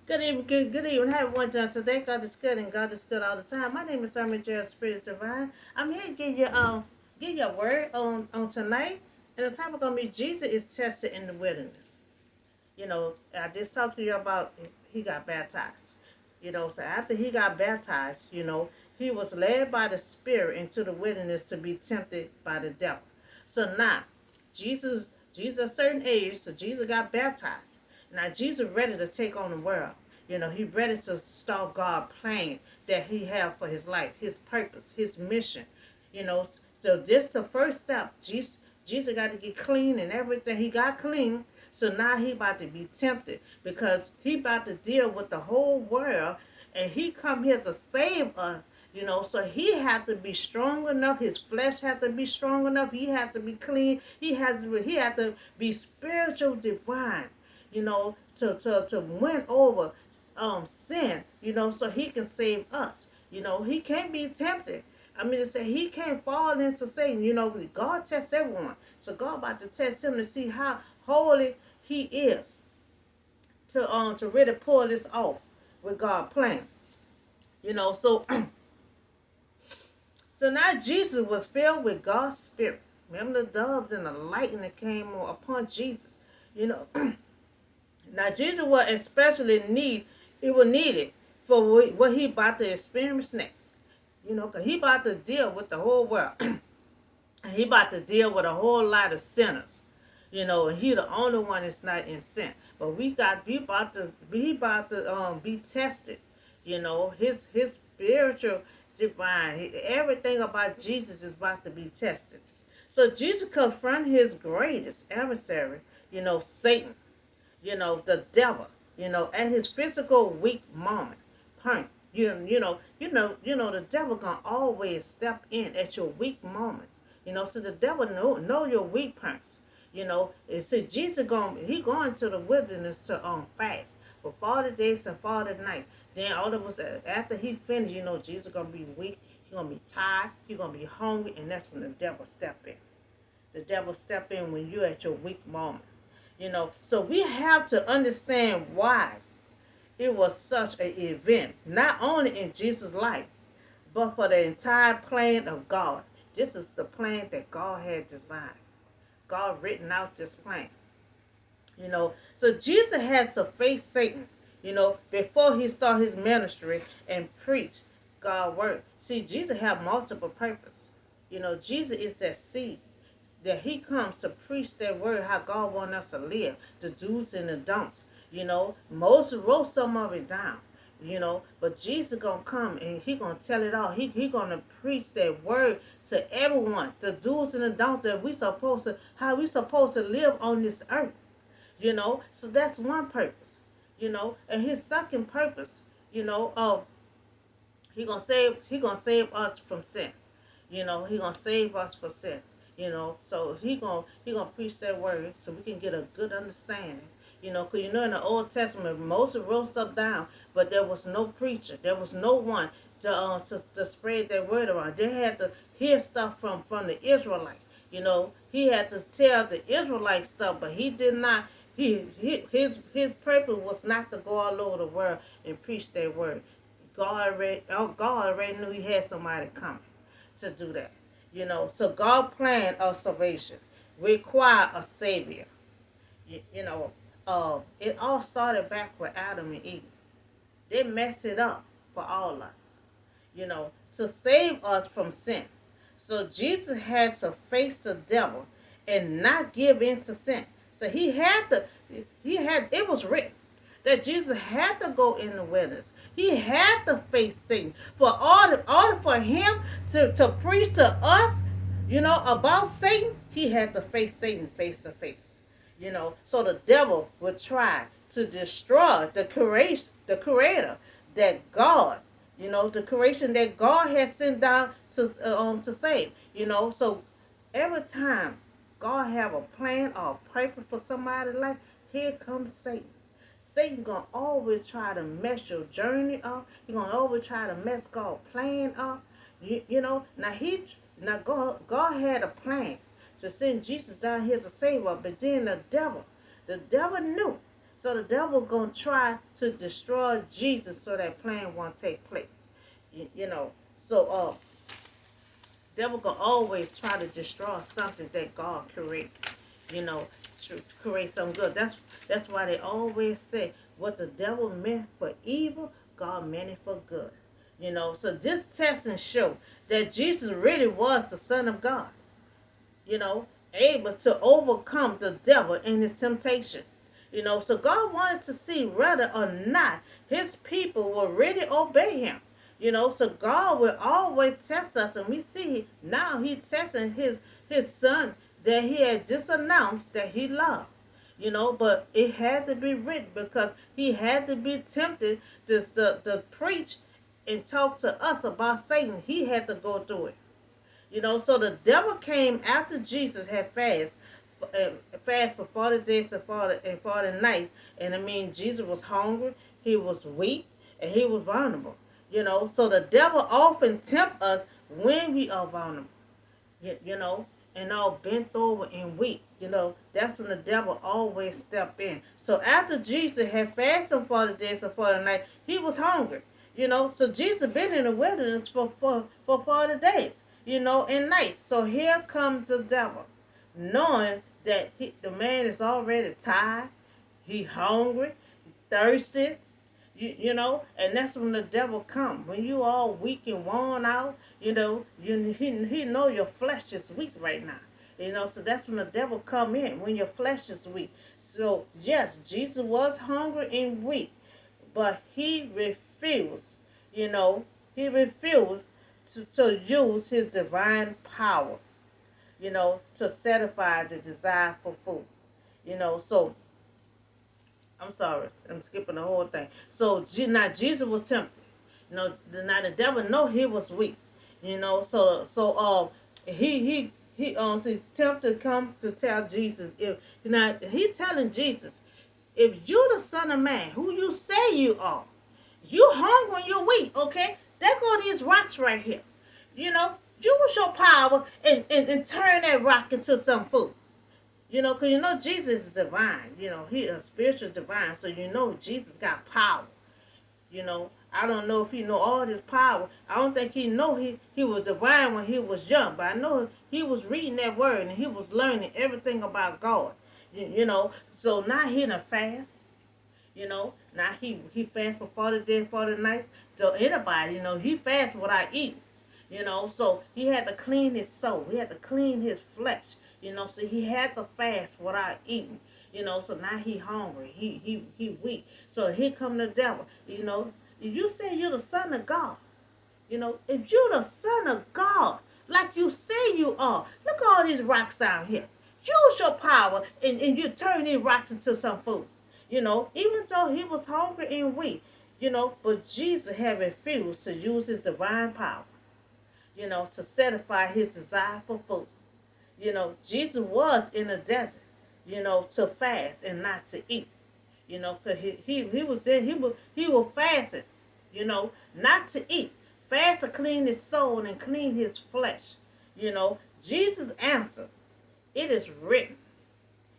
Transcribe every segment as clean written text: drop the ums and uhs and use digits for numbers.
Good evening. Have one time today. God is good and God is good all the time. My name is Armin Gerald Spirit Divine. I'm here to give you a word on tonight. And the topic gonna be Jesus is tested in the wilderness. I just talked to you about he got baptized. So after he got baptized, he was led by the Spirit into the wilderness to be tempted by the devil. So now, Jesus, Jesus at a certain age, so Jesus got baptized. Now Jesus ready to take on the world. He ready to start God plan that he have for his life, his purpose, his mission. You know, so this the first step. Jesus got to get clean and everything. He got clean. So now he about to be tempted because he about to deal with the whole world and he come here to save us. So he had to be strong enough. His flesh had to be strong enough. He had to be clean. He had to be spiritual divine. To win over sin. So he can save us. He can't be tempted. I mean, to say he can't fall into Satan. God tests everyone. So God about to test him to see how holy he is to really pull this off with God plan. So so now Jesus was filled with God's spirit. Remember the doves and the lightning that came upon Jesus. You know, now Jesus was especially it was needed for what he about to experience next. Because he about to deal with the whole world. And he about to deal with a whole lot of sinners. And he the only one that's not in sin. But he about to be tested. His spiritual divine, everything about Jesus is about to be tested. So Jesus confronted his greatest adversary, Satan, the devil, at his physical weak moment. Point. The devil gonna always step in at your weak moments. So the devil know your weak points. And see Jesus going to the wilderness to fast for 40 days and 40 nights. Then all of us after he finished, Jesus gonna be weak, he gonna be tired, he gonna be hungry, and that's when the devil step in. The devil step in when you're at your weak moment. So we have to understand why it was such an event, not only in Jesus' life, but for the entire plan of God. This is the plan that God had designed. God written out this plan. So Jesus has to face Satan, before he start his ministry and preach God's word. See, Jesus have multiple purpose. Jesus is that seed that he comes to preach that word, how God wants us to live, the do's and the don'ts. Moses wrote some of it down. But Jesus gonna come and he gonna tell it all. He gonna preach that word to everyone, the do's and the don'ts that how we supposed to live on this earth. So that's one purpose. And his second purpose, he gonna save us from sin. He gonna save us from sin. So he gonna preach that word so we can get a good understanding. Because in the Old Testament, Moses wrote stuff down, but there was no preacher. There was no one to spread that word around. They had to hear stuff from the Israelite. He had to tell the Israelite stuff, but he did not. His purpose was not to go all over the world and preach that word. God already knew he had somebody coming to do that. So God planned our salvation require a savior. It all started back with Adam and Eve. They messed it up for all us, to save us from sin. So Jesus had to face the devil and not give in to sin. So it was written that Jesus had to go in the wilderness. He had to face Satan. For order for him to preach to us, about Satan, he had to face Satan face to face. So the devil would try to destroy the creator that God, the creation that God has sent down to save. So every time God have a plan or a purpose for somebody's life, here comes Satan. Satan gonna always try to mess your journey up. He gonna always try to mess God's plan up. Now God had a plan to send Jesus down here to save us, but then the devil knew So the devil gonna try to destroy Jesus so that plan won't take place. You know. So devil gonna always try to destroy something that God created. You know, to create something good. That's why they always say what the devil meant for evil, God meant it for good. You know, so this testing show that Jesus really was the Son of God. You know, able to overcome the devil and his temptation. You know, so God wanted to see whether or not his people will really obey him. You know, so God will always test us, and we see now he testing his son that he had just announced that he loved. You know, but it had to be written because he had to be tempted to preach and talk to us about Satan. He had to go through it. You know, so the devil came after Jesus had fast for 40 days and 40 nights. And I mean, Jesus was hungry, he was weak, and he was vulnerable. You know, so the devil often tempt us when we are vulnerable. You know, and all bent over and weak. You know, that's when the devil always step in. So after Jesus had fasted 40 days and 40 nights, he was hungry. You know, so Jesus been in the wilderness for 40 days, you know, and nights. So here comes the devil, knowing that the man is already tired, he hungry, thirsty, you know, and that's when the devil come. When you all weak and worn out, you know, he know your flesh is weak right now. You know, so that's when the devil come in, when your flesh is weak. So, yes, Jesus was hungry and weak, but he refused, you know, he refused to use his divine power, you know, to satisfy the desire for food. You know, so I'm sorry, I'm skipping the whole thing. So now Jesus was tempted. You know, now the devil know he was weak. You know, he's tempted to come to tell Jesus if now he telling Jesus, if you the Son of Man, who you say you are, you hungry and you weak, okay? There go these rocks right here. You know, use your power and turn that rock into some food. You know, because you know Jesus is divine. You know, he is spiritual divine. So you know Jesus got power. You know, I don't know if he know all this power. I don't think he know he was divine when he was young. But I know he was reading that word and he was learning everything about God. You know, so now he in a fast. You know, now he fast for 40 days, 40 nights. So anybody, you know, he fast without eating. You know, so he had to clean his soul. He had to clean his flesh. You know, so he had to fast without eating. You know, so now he hungry. He weak. So here come the devil. You know, you say you're the Son of God. You know, if you're the Son of God, like you say you are, look at all these rocks down here. Use your power and you turn these rocks into some food. You know, even though he was hungry and weak, you know, but Jesus had refused to use his divine power, you know, to satisfy his desire for food. You know, Jesus was in the desert, you know, to fast and not to eat. You know, because he was there, he was fasting, you know, not to eat. Fast to clean his soul and clean his flesh. You know, Jesus answered, it is written,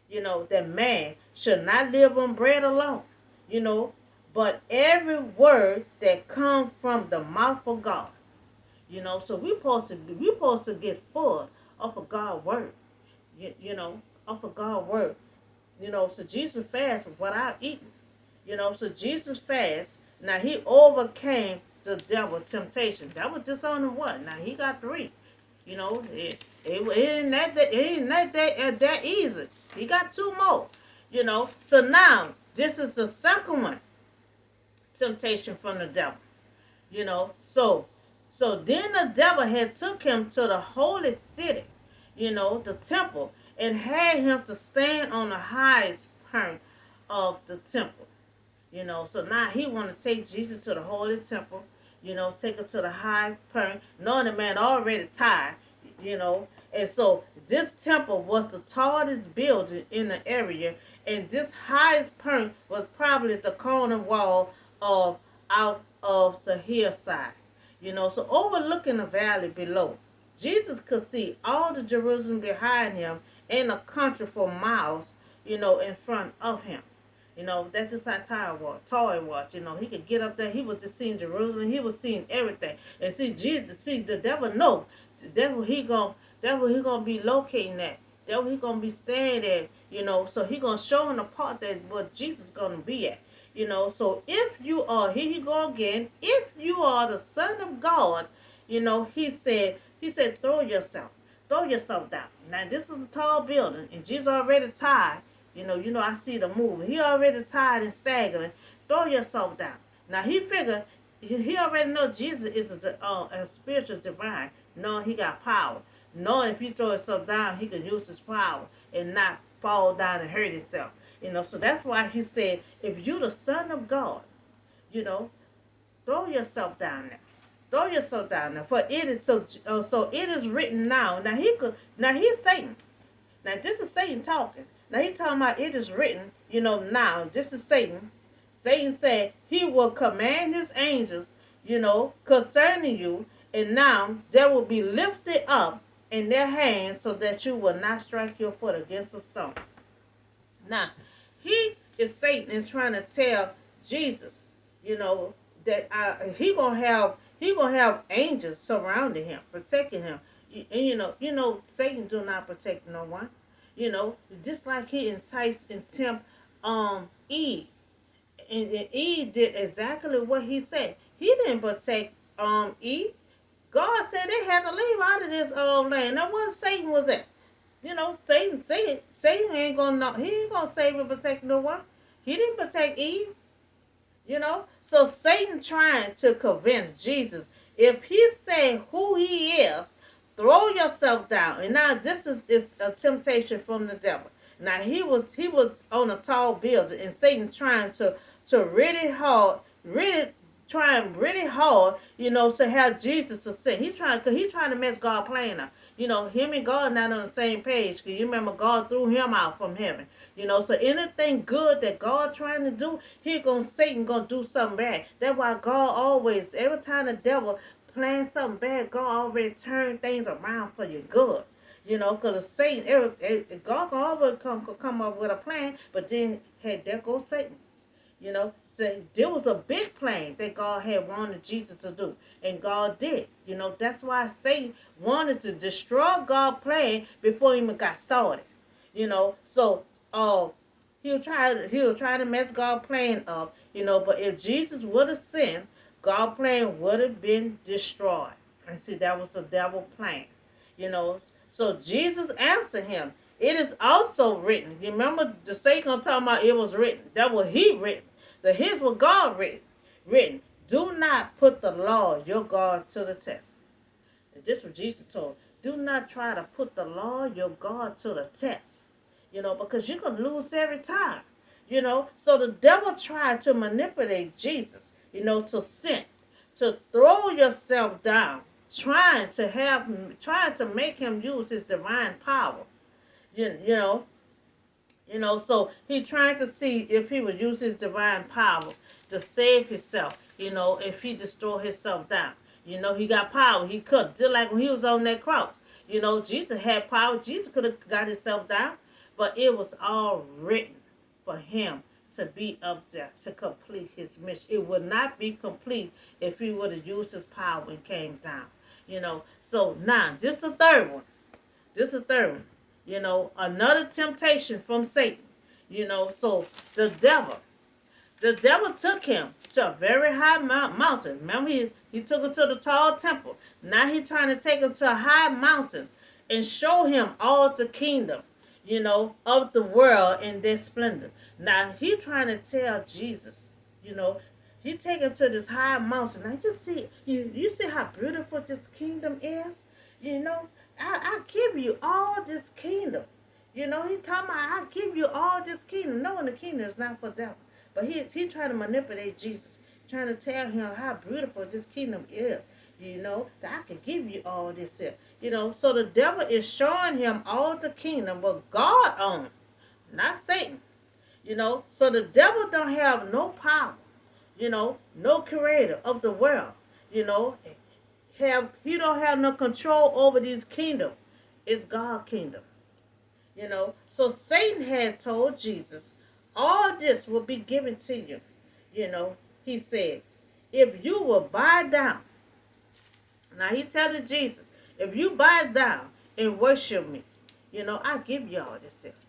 you know, that man should not live on bread alone, you know, but every word that comes from the mouth of God. You know, so we supposed to get full off of God's word. You know, off of God's word. You know, so Jesus fasted without eating. You know, so Jesus fast. Now he overcame the devil temptation. That was just on one. Now he got three. You know, it ain't that easy. He got two more. You know, so now this is the second one. Temptation from the devil. You know, so then the devil had took him to the holy city, you know, the temple, and had him to stand on the highest point of the temple. You know, so now he want to take Jesus to the holy temple, you know, take him to the high point, knowing the man already tired, you know. And so this temple was the tallest building in the area, and this highest point was probably the corner wall of out of the hillside. You know, so overlooking the valley below, Jesus could see all the Jerusalem behind him and the country for miles, you know, in front of him. That's just how Toy was. He could get up there. He was just seeing Jerusalem. He was seeing everything. And see, Jesus, see, the devil know. That's where he gonna be locating at. That's where he gonna be staying at. So he gonna show him the part that what Jesus gonna be at. So if you are, here he go again, if you are the Son of God, he said, throw yourself down. Now this is a tall building, and Jesus already tied. I see the movie. He already tied and staggering. Throw yourself down. Now he figured, he already know Jesus is a spiritual divine, knowing he got power. Knowing if he throw himself down, he could use his power and not fall down and hurt himself. So that's why he said, if you the Son of God, you know, throw yourself down there. Throw yourself down there. For it is so it is written now. Now he's Satan. Now this is Satan talking. Now he talking about it is written, now this is Satan. Satan said he will command his angels, concerning you, and now they will be lifted up in their hands so that you will not strike your foot against a stone. Now, he is Satan and trying to tell Jesus, that he gonna have angels surrounding him, protecting him. And Satan do not protect no one. Just like he enticed and tempt Eve. And Eve did exactly what he said. He didn't protect Eve. God said they had to leave out of this land. Now what Satan was at? Satan ain't gonna know. He ain't gonna save and protect no one. He didn't protect Eve. So Satan trying to convince Jesus, if he say who he is, throw yourself down. And now this is a temptation from the devil. Now he was on a tall building, and Satan trying to trying really hard, to have Jesus to sin. He's trying to mess God playing up. Him and God not on the same page. Cause you remember God threw him out from heaven. So anything good that God trying to do, Satan gonna do something bad. That's why God always, every time the devil plans something bad, God already turn things around for your good. Because Satan, God can always come up with a plan, but then, hey, there goes Satan. So there was a big plan that God had wanted Jesus to do, and God did. That's why Satan wanted to destroy God's plan before he even got started. So he'll try to mess God's plan up. But if Jesus would have sinned, God's plan would have been destroyed. And see, that was the devil's plan. So Jesus answered him. It is also written. You remember the Satan talking about it was written. That was he written. So here's what God written. Do not put the law, your God, to the test. And this is what Jesus told. Do not try to put the law, your God, to the test. Because you're going to lose every time. So the devil tried to manipulate Jesus, to sin, to throw yourself down, trying to make him use his divine power. So he trying to see if he would use his divine power to save himself, if he destroy himself down. He got power. He could. Just like when he was on that cross. Jesus had power. Jesus could have got himself down. But it was all written for him to be up there, to complete his mission. It would not be complete if he would have used his power and came down. So now, this is the third one. Another temptation from Satan. So the devil took him to a very high mountain. Remember, he took him to the tall temple. Now he trying to take him to a high mountain and show him all the kingdom, of the world in their splendor. Now he trying to tell Jesus, he take him to this high mountain. Now you see how beautiful this kingdom is. I give you all this kingdom. He talking about, I give you all this kingdom. Knowing the kingdom is not for devil. But he trying to manipulate Jesus. Trying to tell him how beautiful this kingdom is. That I can give you all this here. So the devil is showing him all the kingdom what God owns. Not Satan. So the devil don't have no power. No creator of the world. He don't have no control over this kingdom. It's God's kingdom. So Satan had told Jesus All this will be given to you. You know, he said, if you will bow down. Now he telling Jesus, if you bow down and worship me, I give you all this stuff.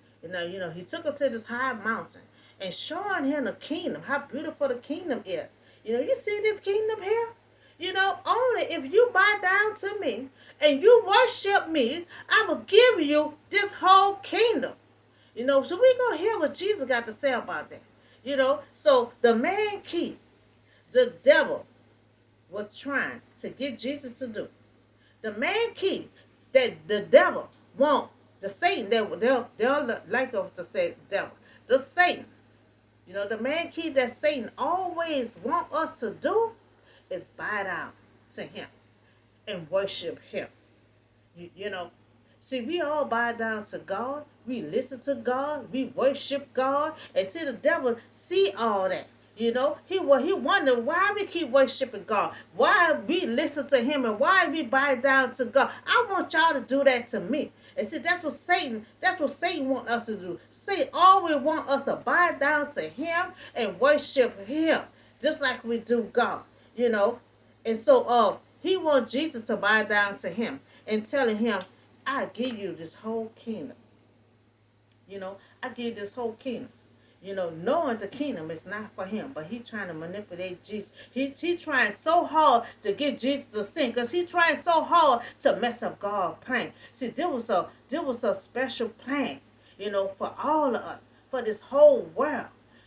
He took him to this high mountain and showing him the kingdom, how beautiful the kingdom is. You see this kingdom here? Only if you bow down to me and you worship me, I will give you this whole kingdom. So we're going to hear what Jesus got to say about that. So the main key, the devil was trying to get Jesus to do. The main key that the devil wants, the Satan, they'll like us to say devil, the Satan, the main key that Satan always want us to do is bow down to him and worship him. You know, see, we all bow down to God. We listen to God. We worship God. And see, the devil see all that. He wonder why we keep worshiping God, why we listen to him, and why we bow down to God. I want y'all to do that to me. And see, that's what Satan want us to do. Satan always want us to bow down to him and worship him, just like we do God. And so he want Jesus to bow down to him and telling him, I give you this whole kingdom. I give you this whole kingdom. Knowing the kingdom is not for him, but he trying to manipulate Jesus. He trying so hard to get Jesus to sin, because he trying so hard to mess up God's plan. See, there was a special plan, for all of us, for this whole world.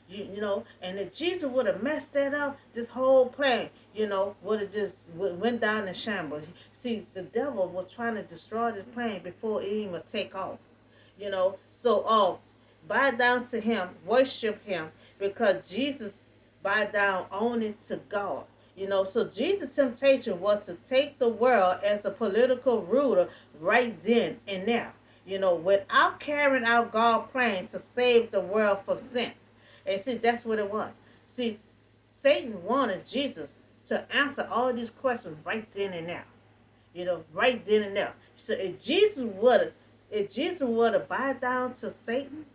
And if Jesus would have messed that up, this whole plan, would have just went down in shambles. See, the devil was trying to destroy the plan before it even take off. So bow down to him, worship him, because Jesus bowed down only to God. So Jesus' temptation was to take the world as a political ruler right then and there, without carrying out God's plan to save the world from sin. And see, that's what it was. See, Satan wanted Jesus to answer all these questions right then and there. Right then and there. So if Jesus would have bowed down to Satan,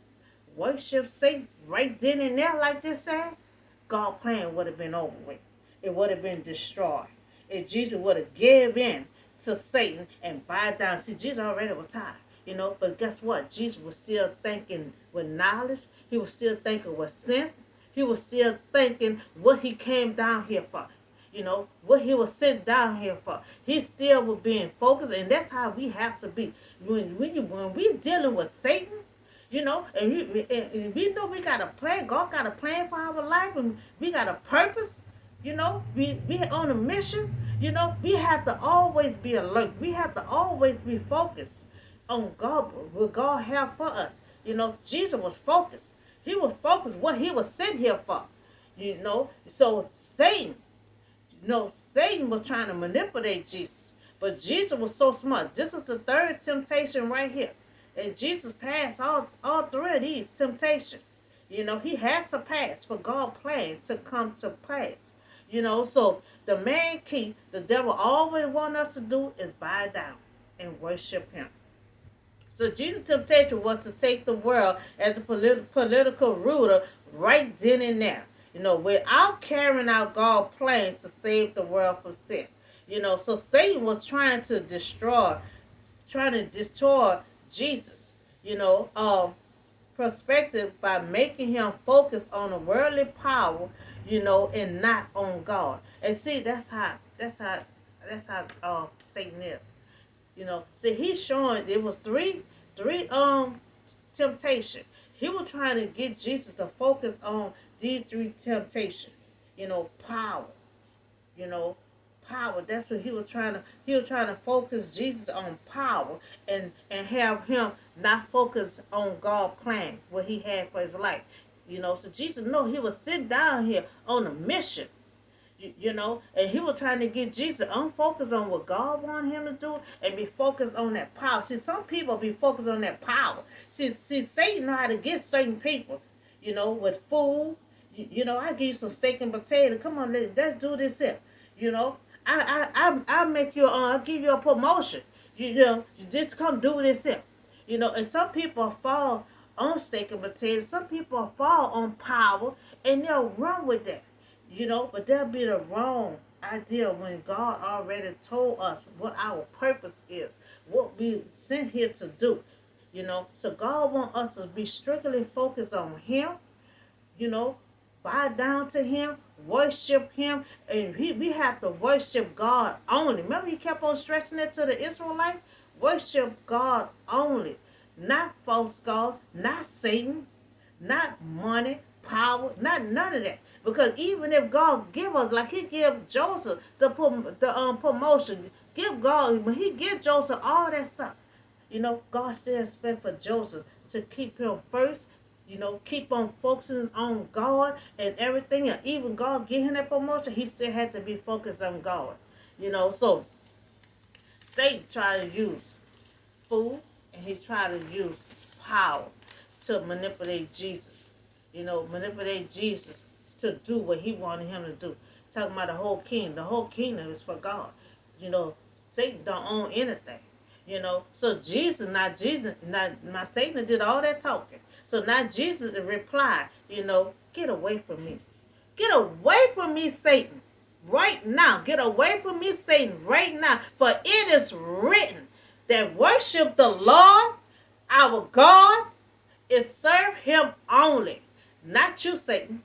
worship Satan right then and there, like this said, God's plan would have been over with. It would have been destroyed. If Jesus would have given in to Satan and bowed down. See, Jesus already was tired. But guess what? Jesus was still thinking with knowledge. He was still thinking with sense. He was still thinking what he came down here for. What he was sent down here for. He still was being focused, and that's how we have to be. When we're dealing with Satan, and we know we got a plan. God got a plan for our life, and we got a purpose. We on a mission. We have to always be alert. We have to always be focused on God, what God have for us. Jesus was focused. He was focused what he was sent here for. So Satan, Satan was trying to manipulate Jesus. But Jesus was so smart. This is the third temptation right here. And Jesus passed all three of these temptations. He had to pass for God's plan to come to pass. So the main key the devil always want us to do is bow down and worship him. So Jesus' temptation was to take the world as a political ruler right then and there, without carrying out God's plan to save the world from sin. So Satan was trying to destroy Jesus, perspective by making him focus on a worldly power, and not on God. And see, that's how Satan is. See, he's showing it was three temptation. He was trying to get Jesus to focus on these three temptations. Power. Power. That's what he was trying to focus Jesus on power and have him not focus on God's plan, what he had for his life. So Jesus know he was sitting down here on a mission. And he was trying to get Jesus unfocused on what God wanted him to do and be focused on that power. See, some people be focused on that power. See, Satan know how to get certain people, with food. I give you some steak and potato. Come on, let's do this here. I'll make you, I'll give you a promotion. You just come do this here. And some people fall on steak and potatoes. Some people fall on power and they'll run with that. But that'll be the wrong idea when God already told us what our purpose is, what we sent here to do. So God wants us to be strictly focused on Him, you know, bow down to Him, worship Him, and we have to worship God only. Remember, He kept on stretching it to the Israelites? Worship God only, not false gods, not Satan, not money, power, not none of that. Because even if God give us, like He give Joseph the promotion, give God when He give Joseph all that stuff, God still expect for Joseph to keep him first. Keep on focusing on God and everything. And even God give him that promotion, he still had to be focused on God. So Satan tried to use food and he tried to use power to manipulate Jesus. Manipulate Jesus to do what he wanted him to do. Talking about the whole kingdom. The whole kingdom is for God. Satan don't own anything. So now Satan did all that talking. So now Jesus replied, get away from me. Get away from me, Satan. Right now. Get away from me, Satan, right now. For it is written that worship the Lord, our God, is serve him only. Not you, Satan.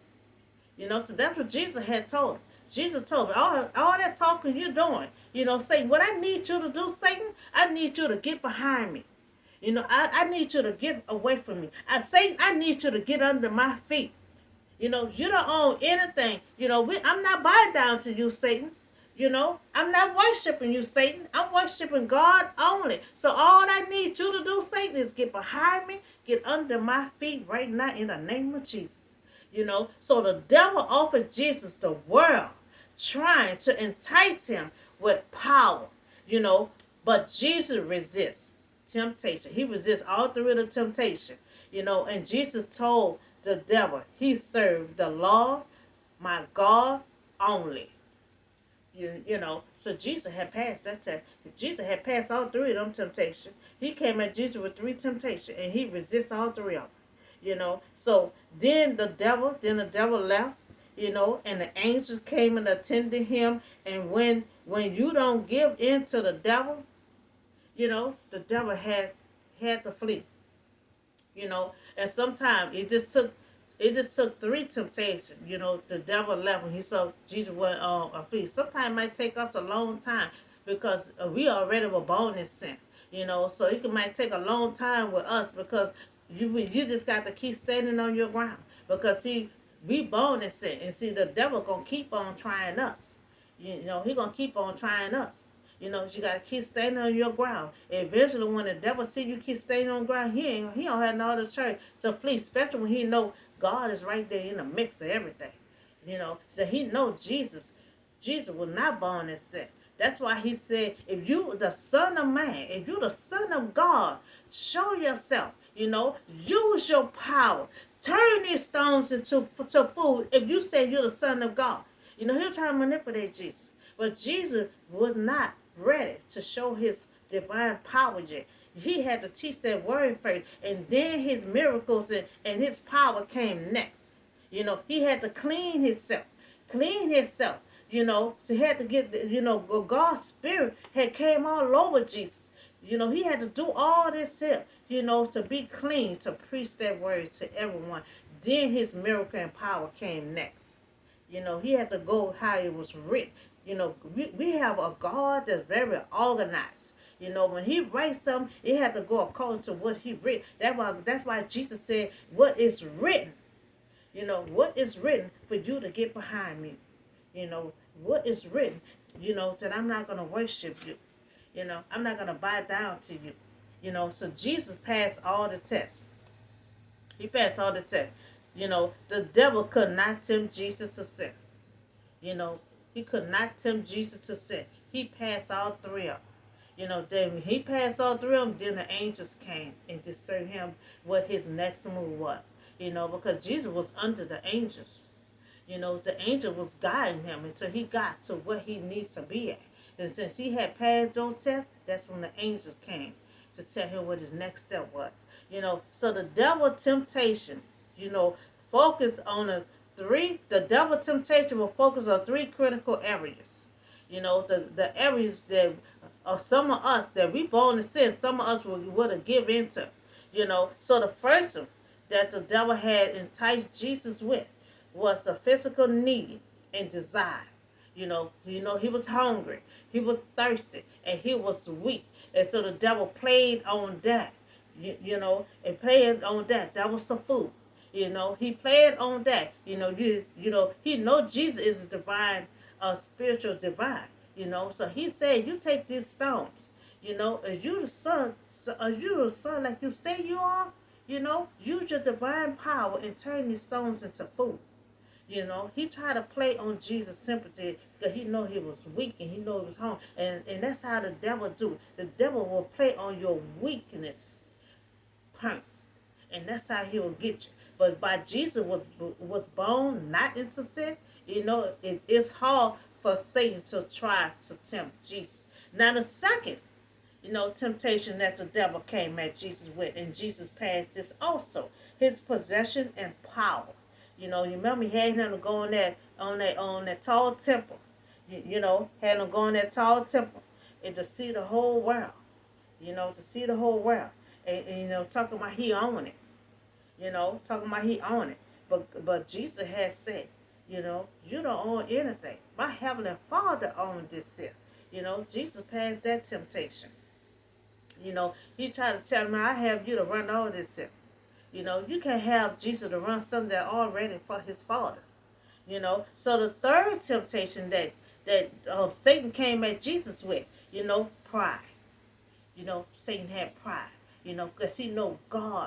So that's what Jesus had told him. Jesus told me, all that talking you're doing, Satan, what I need you to do, Satan, I need you to get behind me. I need you to get away from me. Satan, I need you to get under my feet. You don't own anything. I'm not bowing down to you, Satan. I'm not worshiping you, Satan. I'm worshiping God only. So all I need you to do, Satan, is get behind me, get under my feet right now in the name of Jesus. So the devil offered Jesus the world, trying to entice him with power, but Jesus resists temptation. He resists all three of the temptation, and Jesus told the devil he served the Lord, my God, only. So Jesus had passed that test. Jesus had passed all three of them temptations. He came at Jesus with three temptations, and he resists all three of them. So then the devil left, and the angels came and attended him. And when you don't give in to the devil, the devil had to flee. And sometimes it just took three temptations. The devil left when he saw Jesus went a flee. Sometimes it might take us a long time because we already were born in sin. So it might take a long time with us because you just got to keep standing on your ground. Because see, we born in sin, and see the devil gonna keep on trying us. He gonna keep on trying us. You gotta keep standing on your ground. Eventually, when the devil see you keep standing on the ground, he don't have no other choice to flee. Especially when he know God is right there in the mix of everything. So he know Jesus. Jesus was not born in sin. That's why he said, if you the Son of Man, if you the Son of God, show yourself. Use your power. Turn these stones into food. If you say you're the Son of God, he'll try to manipulate Jesus. But Jesus was not ready to show his divine power yet. He had to teach that word first, and then his miracles and his power came next. He had to clean himself. So he had to get, God's spirit had came all over Jesus. He had to do all this here, to be clean, to preach that word to everyone. Then his miracle and power came next. He had to go how it was written. We have a God that's very organized. When he writes something, it had to go according to what he written. That's why Jesus said, what is written? What is written for you to get behind me? What is written, that I'm not going to worship you. I'm not going to bow down to you. So Jesus passed all the tests. He passed all the tests. The devil could not tempt Jesus to sin. He could not tempt Jesus to sin. He passed all three of them. Then when he passed all three of them, then the angels came and discerned him what his next move was. Because Jesus was under the angels. The angel was guiding him until he got to where he needs to be at. And since he had passed those tests, that's when the angels came. to tell him what his next step was. So the devil temptation, focus on the devil temptation will focus on three critical areas. The areas that some of us that we born in sin, some of us would have give into. So the first one that the devil had enticed Jesus with was a physical need and desire. He was hungry, he was thirsty, and he was weak. And so the devil played on that, and played on that. That was the food. He played on that. He know Jesus is a divine, spiritual divine. So he said, "You take these stones. Are you the son? Are you the son like you say you are? Use your divine power and turn these stones into food." He tried to play on Jesus' sympathy because he know he was weak and he know he was home. And that's how the devil do. The devil will play on your weakness points. And that's how he will get you. But by Jesus was born not into sin, it is hard for Satan to try to tempt Jesus. Now the second, temptation that the devil came at Jesus with, and Jesus passed this also, his possession and power. You remember he had him to go on that tall temple. Had him go on that tall temple and to see the whole world. To see the whole world. And talking about he owned it. Talking about he owned it. But Jesus has said, you don't own anything. My heavenly Father owned this here. Jesus passed that temptation. He tried to tell me, I have you to run all this here. You can't have Jesus to run something that already for his Father. So the third temptation that Satan came at Jesus with, pride. Satan had pride. Because he know God